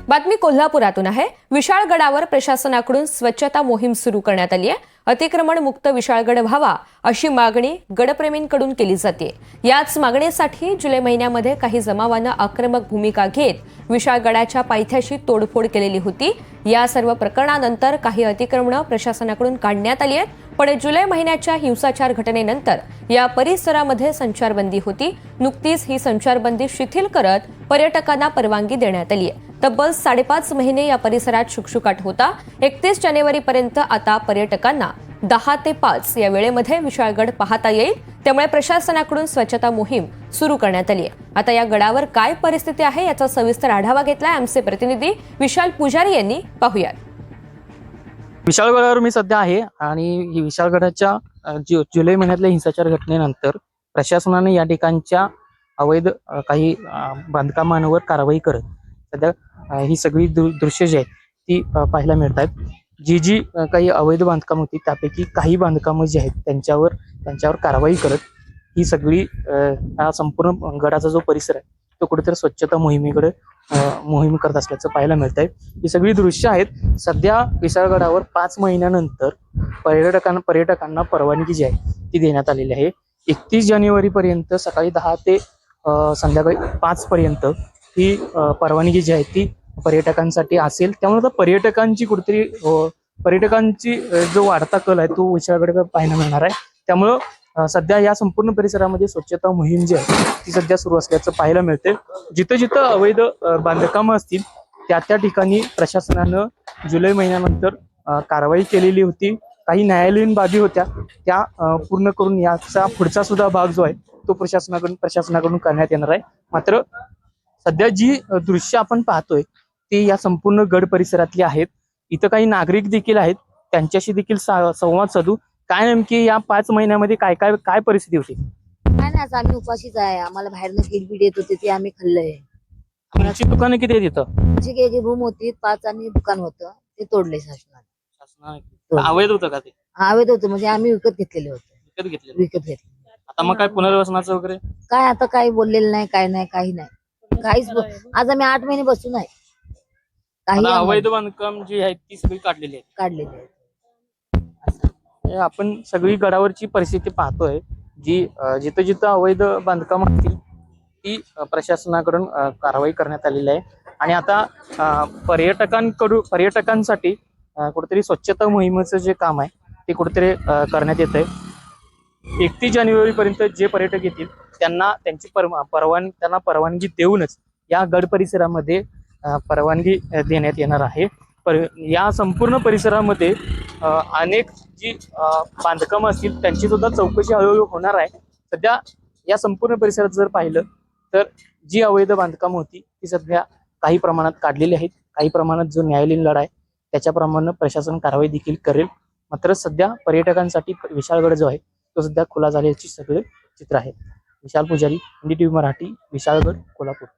बातमी कोल्हापुरातून आहे। विशाळगडावर प्रशासनाकडून स्वच्छता मोहीम सुरू करण्यात आली आहे। अतिक्रमण मुक्त विशाळगड व्हावा अशी मागणी गडप्रेमींकडून केली जाते। याच मागणीसाठी जुलै महिन्यामध्ये काही जमावानं आक्रमक भूमिका घेत विशाळगडाच्या पायथ्याशी तोडफोड केलेली होती। या सर्व प्रकरणानंतर काही अतिक्रमणं प्रशासनाकडून काढण्यात आली आहेत, पण जुलै महिन्याच्या हिंसाचार घटनेनंतर या परिसरामध्ये संचारबंदी होती। नुकतीच ही संचारबंदी शिथिल करत पर्यटकांना परवानगी देण्यात आली आहे। तब्बल 5.5 महिने या परिसरात शुकशुकाट होता। 31 जानेवारीपर्यंत आता पर्यटकांना 10 ते 5 या वेळेमध्ये विशाळगड पाहता येईल। त्यामुळे प्रशासनाकडून स्वच्छता मोहीम सुरू करण्यात आली आहे। आता या गडावर काय परिस्थिती आहे याचा सविस्तर आढावा घेतलाय आमचे प्रतिनिधी विशाल पुजारी यांनी। पाहूयात। विशाळगडावर मी सध्या आहे आणि विशाळगडाच्या जुलै महिन्यातल्या हिंसाचार घटनेनंतर प्रशासनाने या ठिकाणच्या अवैध काही बांधकामांवर कारवाई करत सध्या ही सगळी दृश्य जी आहेत ती पाहायला मिळत आहेत। जी काही अवैध बांधकाम होती त्यापैकी काही बांधकामं जी आहेत त्यांच्यावर कारवाई करत ही सगळी हा संपूर्ण गडाचा जो परिसर आहे तो कुठेतरी स्वच्छता मोहीम करत असल्याचं पाहायला मिळत आहे। ही सगळी दृश्य आहेत। सध्या विशाळगडावर 5 महिन्यानंतर पर्यटकांना परवानगी जी आहे ती देण्यात आलेली आहे। 31 जानेवारी पर्यंत सकाळी 10 ते संध्याकाळी 5 पर्यंत ही परवानगी जी आहे ती पर्यटकांसाठी असेल। त्यामुळे पर्यटकांची जो वाढता कल आहे तो विशाळगडावर पाहायला मिळणार आहे। त्यामुळं सध्या या संपूर्ण परिसरामध्ये स्वच्छता मोहीम जी आहे ती सध्या सुरू असल्याचं पाहायला मिळते। जिथं अवैध बांधकामं असतील त्या ठिकाणी प्रशासनानं जुलै महिन्यानंतर कारवाई केलेली होती। काही न्यायालयीन बाबी होत्या त्या पूर्ण करून याचा पुढचा सुद्धा भाग जो आहे तो प्रशासनाकडून करण्यात येणार आहे। मात्र सध्या जी दृश्य आपण पाहतोय ती या संपूर्ण गड परिसरातली आहेत। इथं काही नागरिक देखील आहेत, त्यांच्याशी देखील संवाद साधू। काय नेमकी या 5 महिन्यामध्ये काय परिस्थिती होती? काय नाही, आम्ही उपाशीच आहे। आम्हाला बाहेरनं किटबीट येत होते ते आम्ही खाल्लंय। तुमची दुकानं किती आहेत इथं? आमची एक रूम होती, 5 आणि दुकान होतं ते तोडले शासनाने। अवैध होतं का ते? अवैध होतं म्हणजे आम्ही विकत घेतलेले होते। विकत घेतले। आता मग काय पुनर्वसनाचं वगैरे काय आता काही बोललेलं नाही, काही नाही काहीच आज आम्ही 8 महिने बसून आहे। काही अवैध बांधकाम जी आहेत ती सगळी काढलेली काढलेले आहेत। आपण सगळी गडावरची परिस्थिती पाहतोय। जिथं अवैध बांधकाम असतील ती प्रशासनाकडून कारवाई करण्यात आलेली आहे। आणि आता पर्यटकांसाठी कुठेतरी स्वच्छता मोहिमेचं जे काम आहे ते कुठेतरी करण्यात येत आहे। 31 जानेवारी पर्यंत जे पर्यटक येतील त्यांना परवानगी देऊनच या गड परिसरामध्ये परवानगी देण्यात येणार आहे। या संपूर्ण परिसरामध्ये अनेक जी बांधकामं असतील त्यांची सुद्धा चौकशी हळूहळू होणार आहे। सध्या या संपूर्ण परिसरात जर पाहिलं तर जी अवैध बांधकामं होती ती सध्या काही प्रमाणात काढलेली आहेत। काही प्रमाणात जो न्यायालयीन लढा आहे त्याच्याप्रमाणे प्रशासन कारवाई देखील करेल। मात्र सध्या पर्यटकांसाठी विशाळगड जो आहे तो सध्या खुला झाल्याचे सगळे चित्र आहे। विशाल पुजारी, NDTV मराठी, विशाळगड, कोल्हापूर।